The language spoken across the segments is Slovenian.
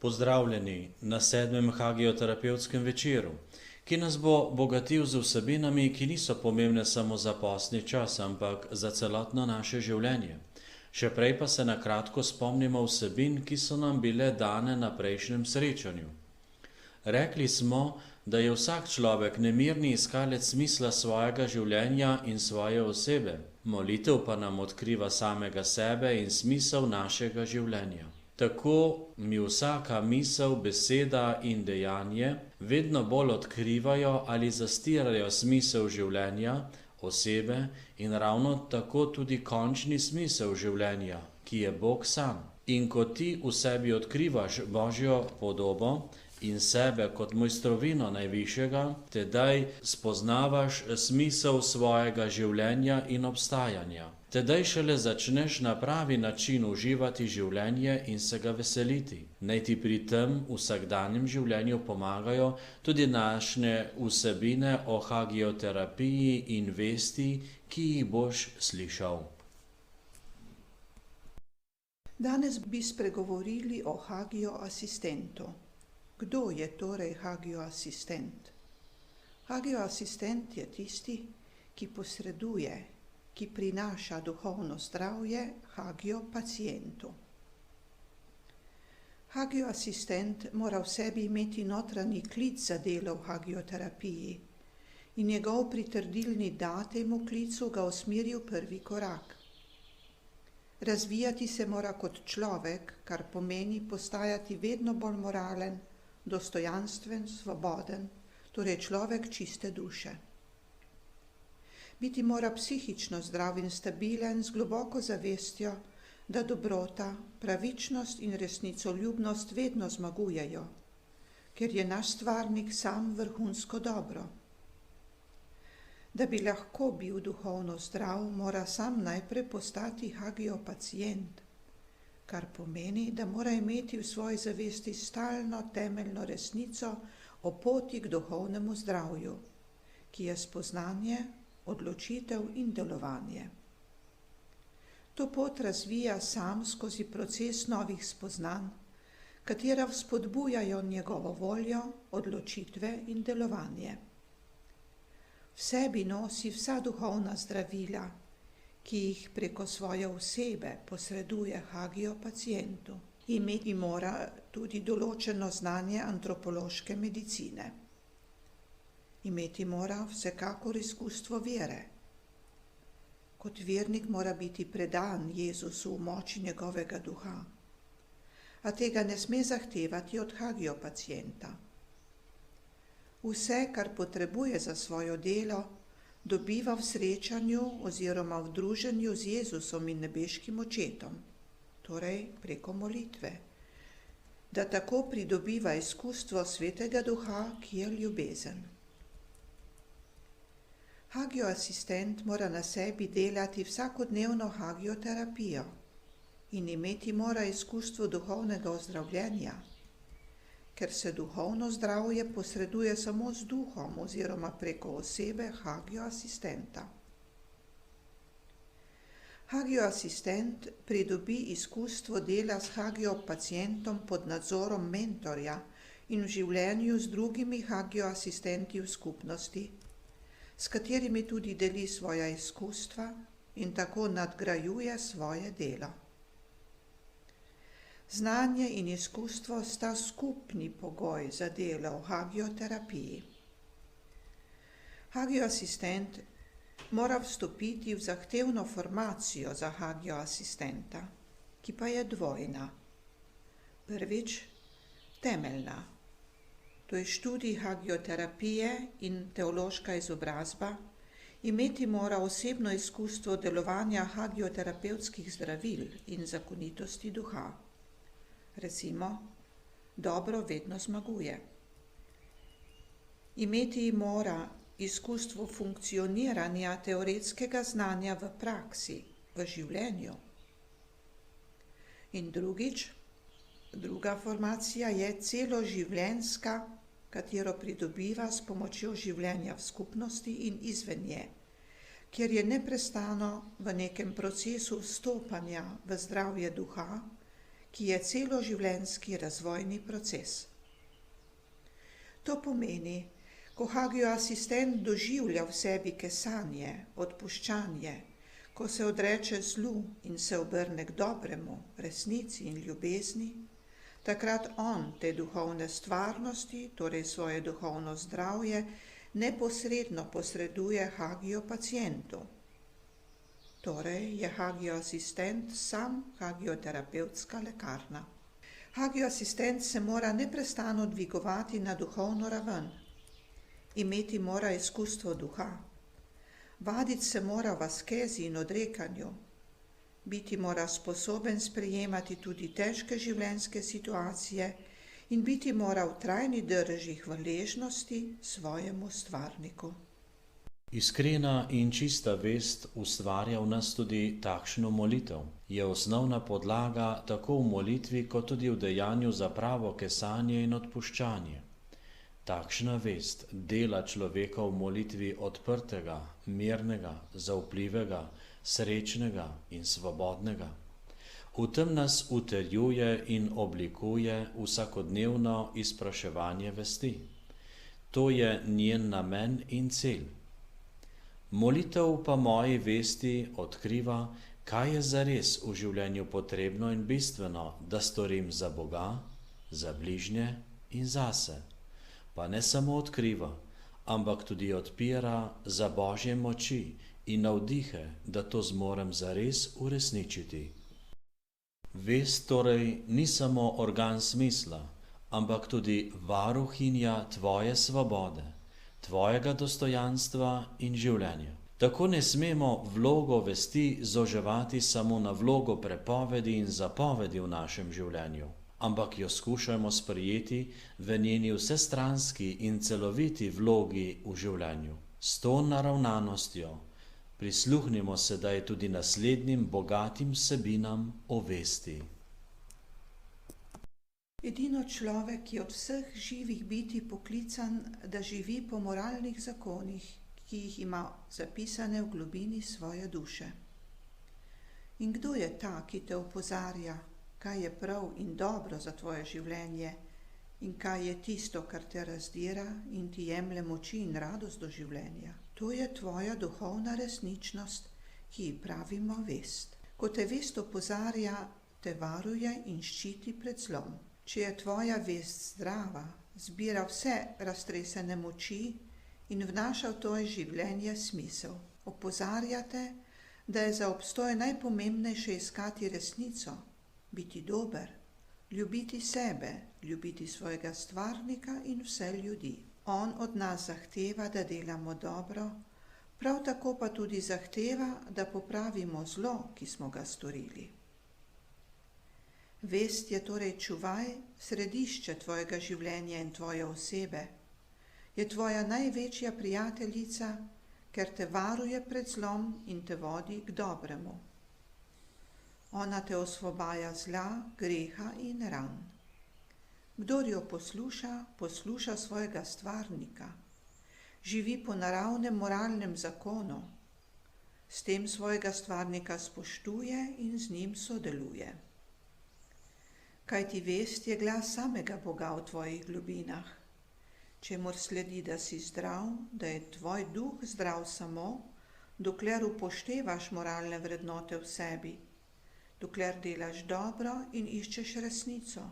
Pozdravljeni na 7. hagioterapevtskem večeru, ki nas bo bogatil z vsebinami, ki niso pomembne samo za postni čas, ampak za celotno naše življenje. Še prej pa se na kratko spomnimo vsebin, ki so nam bile dane na prejšnjem srečanju. Rekli smo, da je vsak človek nemirni iskalec smisla svojega življenja in svoje osebe. Molitev pa nam odkriva samega sebe in smisel našega življenja. Tako mi vsaka misel, beseda in dejanje vedno bolj odkrivajo ali zastirajo smisel življenja, osebe in ravno tako tudi končni smisel življenja, ki je Bog sam. In ko ti v sebi odkrivaš Božjo podobo in sebe kot mojstrovino najvišjega, tedaj spoznavaš smisel svojega življenja in obstajanja. Tedaj šele začneš na pravi način uživati življenje in se ga veseliti. Naj ti pri tem vsakdanjem življenju pomagajo tudi naše vsebine o hagioterapiji in vesti, ki jih boš slišal. Danes bi spregovorili o hagioasistentu. Kdo je torej hagioasistent? Hagioasistent je tisti, ki posreduje, ki prinaša duhovno zdravje hagiopacientu. Hagioasistent mora v sebi imeti notranji klic za delo v hagioterapiji in njegov pritrdilni da temu klicu ga usmeri v prvi korak. Razvijati se mora kot človek, kar pomeni postajati vedno bolj moralen, dostojanstven, svoboden, torej človek čiste duše. Biti mora psihično zdrav in stabilen z globoko zavestjo, da dobrota, pravičnost in resnicoljubnost vedno zmagujejo, ker je naš stvarnik sam vrhunsko dobro. Da bi lahko bil duhovno zdrav, mora sam najprej postati hagiopacient, kar pomeni, da mora imeti v svoji zavesti stalno temeljno resnico o poti k duhovnemu zdravju, ki je spoznanje, odločitev in delovanje. To pot razvija sam skozi proces novih spoznanj, katera vzpodbujajo njegovo voljo, odločitve in delovanje. V sebi nosi vsa duhovna zdravila, ki jih preko svoje osebe posreduje hagiopacientu. Imeti mora tudi določeno znanje antropološke medicine. Imeti mora vsekakor izkustvo vere. Kot vernik mora biti predan Jezusu v moči njegovega duha, a tega ne sme zahtevati od hagiopacienta. Vse, kar potrebuje za svoje delo, dobiva v srečanju oziroma v druženju z Jezusom in nebeškim očetom, torej preko molitve, da tako pridobiva izkustvo svetega duha, ki je ljubezen. Hagioasistent mora na sebi delati vsakodnevno hagioterapijo in imeti mora izkustvo duhovnega ozdravljenja, ker se duhovno zdravje posreduje samo z duhom oziroma preko osebe hagioasistenta. Hagioasistent pridobi izkustvo dela s hagiopacientom pod nadzorom mentorja in v življenju z drugimi hagioasistenti v skupnosti, s katerimi tudi deli svoja izkustva in tako nadgrajuje svoje delo. Znanje in izkustvo sta skupni pogoj za delo v hagioterapiji. Hagioasistent mora vstopiti v zahtevno formacijo za hagioasistenta, ki pa je dvojna. Prvič, temeljna. To je študij hagioterapije in teološka izobrazba, imeti mora osebno izkustvo delovanja hagioterapevtskih zdravil in zakonitosti duha. Recimo, dobro vedno zmaguje. Imeti mora izkustvo funkcioniranja teoretskega znanja v praksi, v življenju. In drugič, druga formacija je celoživljenjska, katero pridobiva s pomočjo življenja v skupnosti in izven nje, kjer je neprestano v nekem procesu vstopanja v zdravje duha, ki je celoživljenjski razvojni proces. To pomeni, ko hagioasistent doživlja v sebi kesanje, odpuščanje, ko se odreče zlu in se obrne k dobremu, resnici in ljubezni, takrat on te duhovne stvarnosti, torej svoje duhovno zdravje, neposredno posreduje hagio pacientu. Torej je hagioasistent sam hagioterapevtska lekarna. Hagioasistent se mora neprestano dvigovati na duhovno raven. Imeti mora izkustvo duha. Vaditi se mora v askezi in odrekanju. Biti mora sposoben sprejemati tudi težke življenjske situacije in biti mora v trajni drži hvaležnosti svojemu stvarniku. Iskrena in čista vest ustvarja v nas tudi takšno molitev. Je osnovna podlaga tako v molitvi, kot tudi v dejanju za pravo kesanje in odpuščanje. Takšna vest dela človeka v molitvi odprtega, mirnega, zaupljivega, srečnega in svobodnega. V tem nas utrjuje in oblikuje vsakodnevno izpraševanje vesti. To je njen namen in cilj. Molitev pa moji vesti odkriva, kaj je zares v življenju potrebno in bistveno, da storim za Boga, za bližnje in zase. Pa ne samo odkriva, ampak tudi odpira za Božje moči in navdihe, da to zmorem zares uresničiti. Vest torej ni samo organ smisla, ampak tudi varuhinja tvoje svobode, tvojega dostojanstva in življenja. Tako ne smemo vlogo vesti zoževati samo na vlogo prepovedi in zapovedi v našem življenju, ampak jo skušajmo sprejeti v njeni vsestranski in celoviti vlogi v življenju. S to naravnanostjo prisluhnimo sedaj tudi naslednjim bogatim vsebinam o vesti. Edino človek je od vseh živih bitij poklican, da živi po moralnih zakonih, ki jih ima zapisane v globini svoje duše. In kdo je ta, ki te opozarja, kaj je prav in dobro za tvoje življenje in kaj je tisto, kar te razdira in ti jemlje moči in radost do življenja? To je tvoja duhovna resničnost, ki ji pravimo vest. Ko te vest opozarja, te varuje in ščiti pred zlom. Če je tvoja vest zdrava, zbira vse raztresene moči in vnaša v tvoje življenje smisel. Opozarja te, da je za obstoj najpomembnejše iskati resnico, biti dober, ljubiti sebe, ljubiti svojega stvarnika in vse ljudi. On od nas zahteva, da delamo dobro, prav tako pa tudi zahteva, da popravimo zlo, ki smo ga storili. Vest je torej čuvaj, središče tvojega življenja in tvoje osebe. Je tvoja največja prijateljica, ker te varuje pred zlom in te vodi k dobremu. Ona te osvobaja zla, greha in ran. Kdor jo posluša, posluša svojega stvarnika. Živi po naravnem moralnem zakonu. S tem svojega stvarnika spoštuje in z njim sodeluje. Kajti vest je glas samega Boga v tvojih globinah, čemur sledi, da si zdrav, da je tvoj duh zdrav samo, dokler upoštevaš moralne vrednote v sebi, dokler delaš dobro in iščeš resnico,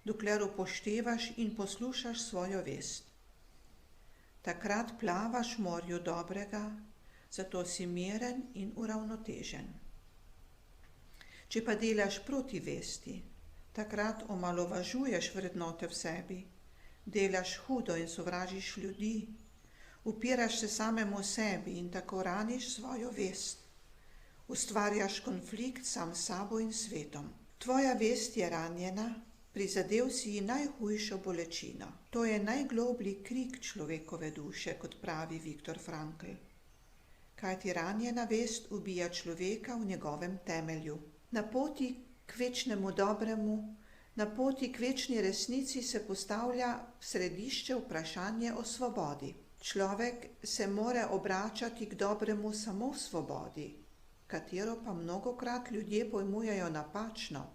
dokler upoštevaš in poslušaš svojo vest. Takrat plavaš v morju dobrega, zato si miren in uravnotežen. Če pa delaš proti vesti, takrat omalovažuješ vrednote v sebi, delaš hudo in sovražiš ljudi, upiraš se samemu sebi in tako raniš svojo vest. Ustvarjaš konflikt sam s sabo in svetom. Tvoja vest je ranjena, prizadel si ji najhujšo bolečino. To je najgloblji krik človekove duše, kot pravi Viktor Frankl. Kajti ranjena vest ubija človeka v njegovem temelju. Na poti k večnemu dobremu, na poti k večni resnici se postavlja v središče vprašanje o svobodi. Človek se mora obračati k dobremu samo v svobodi, katero pa mnogokrat ljudje pojmujejo napačno,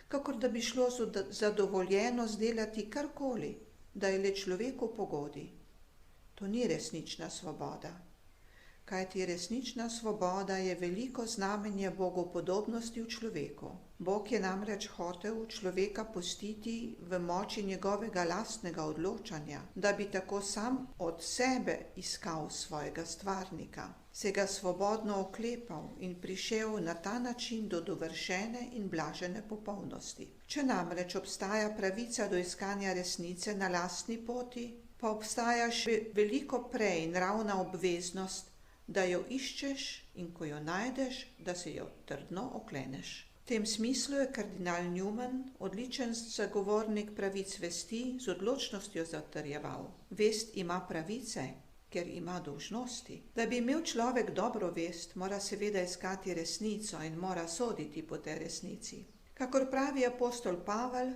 kakor da bi šlo za dovoljenost delati karkoli, da je le človeku pogodi. To ni resnična svoboda. Kajti resnična svoboda je veliko znamenje bogopodobnosti v človeku. Bog je namreč hotel človeka pustiti v moči njegovega lastnega odločanja, da bi tako sam od sebe iskal svojega stvarnika, se ga svobodno oklepal in prišel na ta način do dovršene in blažene popolnosti. Če namreč obstaja pravica do iskanja resnice na lastni poti, pa obstaja še veliko prej naravna obveznost, da jo iščeš in ko jo najdeš, da se jo trdno okleneš. V tem smislu je kardinal Newman, odličen zagovornik pravic vesti, z odločnostjo zatrjeval: vest ima pravice, ker ima dolžnosti. Da bi imel človek dobro vest, mora seveda iskati resnico in mora soditi po tej resnici. Kakor pravi apostol Pavel,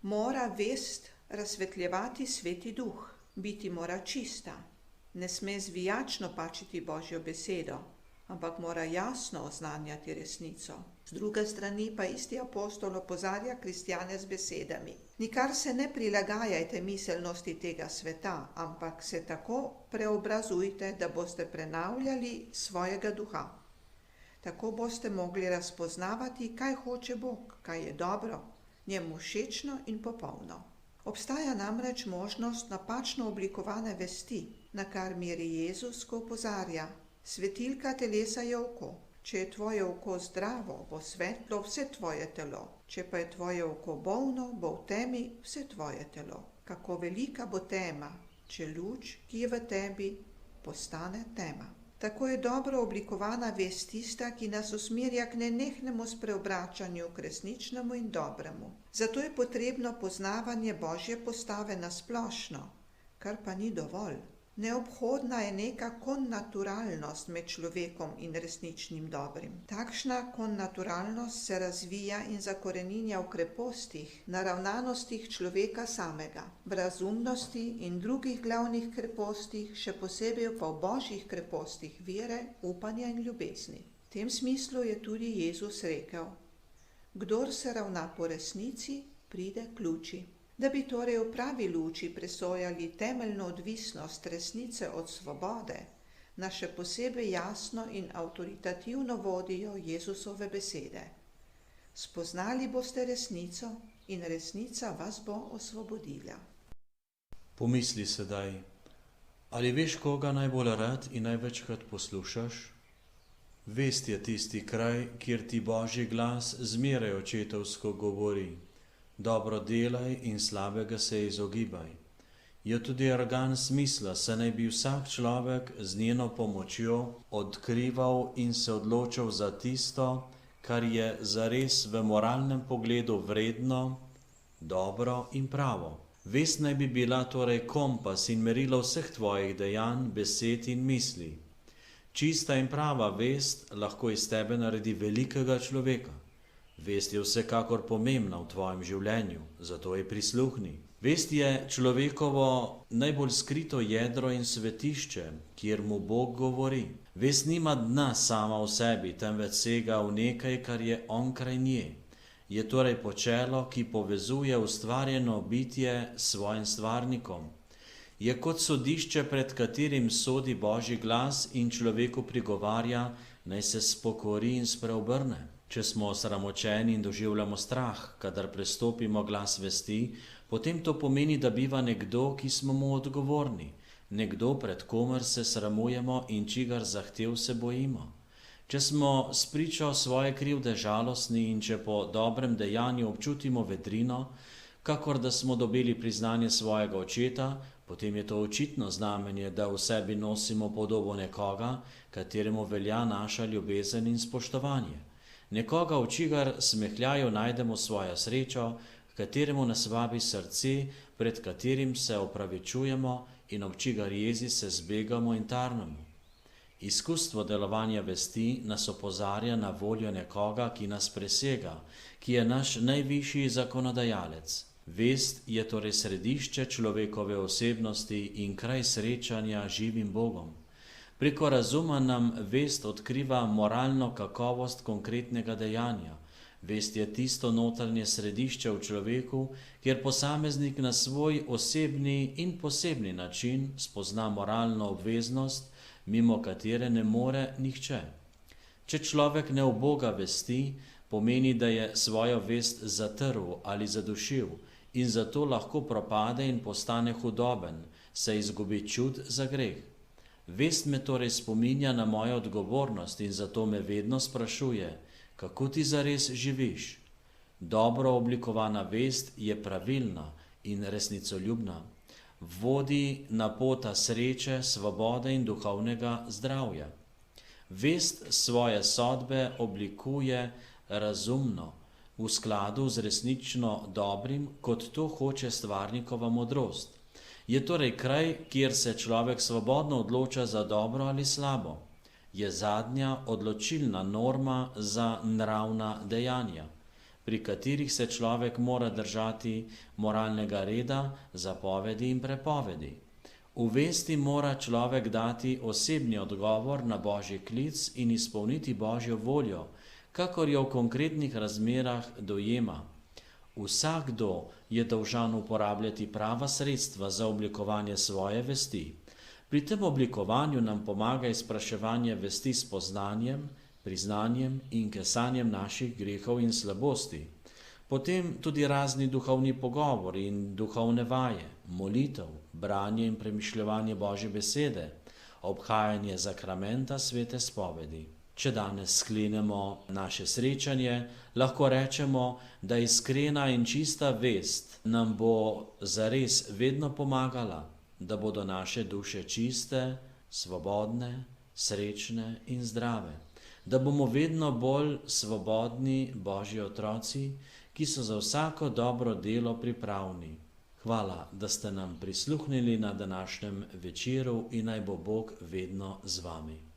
mora vest razsvetljevati Sveti Duh, biti mora čista. Ne sme zvijačno pačiti Božjo besedo, ampak mora jasno oznanjati resnico. Z druge strani pa isti apostol opozarja kristjane z besedami: nikar se ne prilagajajte miselnosti tega sveta, ampak se tako preobrazujte, da boste prenavljali svojega duha. Tako boste mogli razpoznavati, kaj hoče Bog, kaj je dobro, njemu všečno in popolno. Obstaja namreč možnost napačno oblikovane vesti, na kar meri Jezus, ko opozarja: svetilka telesa je oko. Če je tvoje oko zdravo, bo svetlo vse tvoje telo. Če pa je tvoje oko bolno, bo v temi vse tvoje telo. Kako velika bo tema, če luč, ki je v tebi, postane tema. Tako je dobro oblikovana vest tista, ki nas usmerja k nenehnemu spreobračanju k resničnemu in dobremu. Zato je potrebno poznavanje Božje postave na splošno, kar pa ni dovolj. Neobhodna je neka konnaturalnost med človekom in resničnim dobrim. Takšna konnaturalnost se razvija in zakoreninja v krepostih, naravnanostih človeka samega, v razumnosti in drugih glavnih krepostih, še posebej pa v božjih krepostih vere, upanja in ljubezni. V tem smislu je tudi Jezus rekel: kdor se ravna po resnici, pride k luči. Da bi torej v pravi luči presojali temeljno odvisnost resnice od svobode, nas še posebej jasno in avtoritativno vodijo Jezusove besede: spoznali boste resnico in resnica vas bo osvobodila. Pomisli sedaj, ali veš, koga najbolj rad in največkrat poslušaš? Vest je tisti kraj, kjer ti Božji glas zmeraj očetovsko govori: dobro delaj in slabega se izogibaj. Je tudi organ smisla, saj naj bi vsak človek z njeno pomočjo odkrival in se odločal za tisto, kar je zares v moralnem pogledu vredno, dobro in pravo. Vest naj bi bila torej kompas in merilo vseh tvojih dejanj, besed in misli. Čista in prava vest lahko iz tebe naredi velikega človeka. Vest je vsekakor pomembna v tvojem življenju, zato ji prisluhni. Vest je človekovo najbolj skrito jedro in svetišče, kjer mu Bog govori. Vest nima dna sama v sebi, temveč sega v nekaj, kar je onkraj nje. Je torej počelo, ki povezuje ustvarjeno bitje s svojim stvarnikom. Je kot sodišče, pred katerim sodi Božji glas in človeku prigovarja, naj se spokori in spreobrne. Če smo osramočeni in doživljamo strah, kadar prestopimo glas vesti, potem to pomeni, da biva nekdo, ki smo mu odgovorni, nekdo, pred komer se sramujemo in čigar zahtev se bojimo. Če smo spričo svoje krivde žalostni in če po dobrem dejanju občutimo vedrino, kakor da smo dobili priznanje svojega očeta, potem je to očitno znamenje, da v sebi nosimo podobo nekoga, kateremu velja naša ljubezen in spoštovanje. Nekoga, v čigar smehljaju najdemo svojo srečo, kateremu nas vabi srce, pred katerim se opravičujemo in ob čigar jezi se zbegamo in tarnamo. Izkustvo delovanja vesti nas opozarja na voljo nekoga, ki nas presega, ki je naš najvišji zakonodajalec. Vest je torej središče človekove osebnosti in kraj srečanja živim Bogom. Preko razuma nam vest odkriva moralno kakovost konkretnega dejanja, Vest je tisto notranje središče v človeku, kjer posameznik na svoj osebni in posebni način spozna moralno obveznost, mimo katere ne more nihče. Če človek ne uboga vesti, pomeni, da je svojo vest zatrl ali zadušil in zato lahko propade in postane hudoben, saj izgubi čut za greh. Vest me torej spominja na mojo odgovornost in zato me vedno sprašuje, kako ti zares živiš. Dobro oblikovana vest je pravilna in resnicoljubna. Vodi na pota sreče, svobode in duhovnega zdravja. Vest svoje sodbe oblikuje razumno, v skladu z resnično dobrim, kot to hoče stvarnikova modrost. Je torej kraj, kjer se človek svobodno odloča za dobro ali slabo. Je zadnja odločilna norma za nravna dejanja, pri katerih se človek mora držati moralnega reda, zapovedi in prepovedi. V vesti mora človek dati osebni odgovor na Božji klic in izpolniti Božjo voljo, kakor jo v konkretnih razmerah dojema. Vsakdo je dolžan uporabljati prava sredstva za oblikovanje svoje vesti. Pri tem oblikovanju nam pomaga izpraševanje vesti s poznanjem, priznanjem in kesanjem naših grehov in slabosti. Potem tudi razni duhovni pogovori in duhovne vaje, molitev, branje in premišljevanje Božje besede, obhajanje zakramenta svete spovedi. Če danes sklenemo naše srečanje, lahko rečemo, da iskrena in čista vest nam bo zares vedno pomagala, da bodo naše duše čiste, svobodne, srečne in zdrave, da bomo vedno bolj svobodni Božji otroci, ki so za vsako dobro delo pripravni. Hvala, da ste nam prisluhnili na današnjem večeru in naj bo Bog vedno z vami.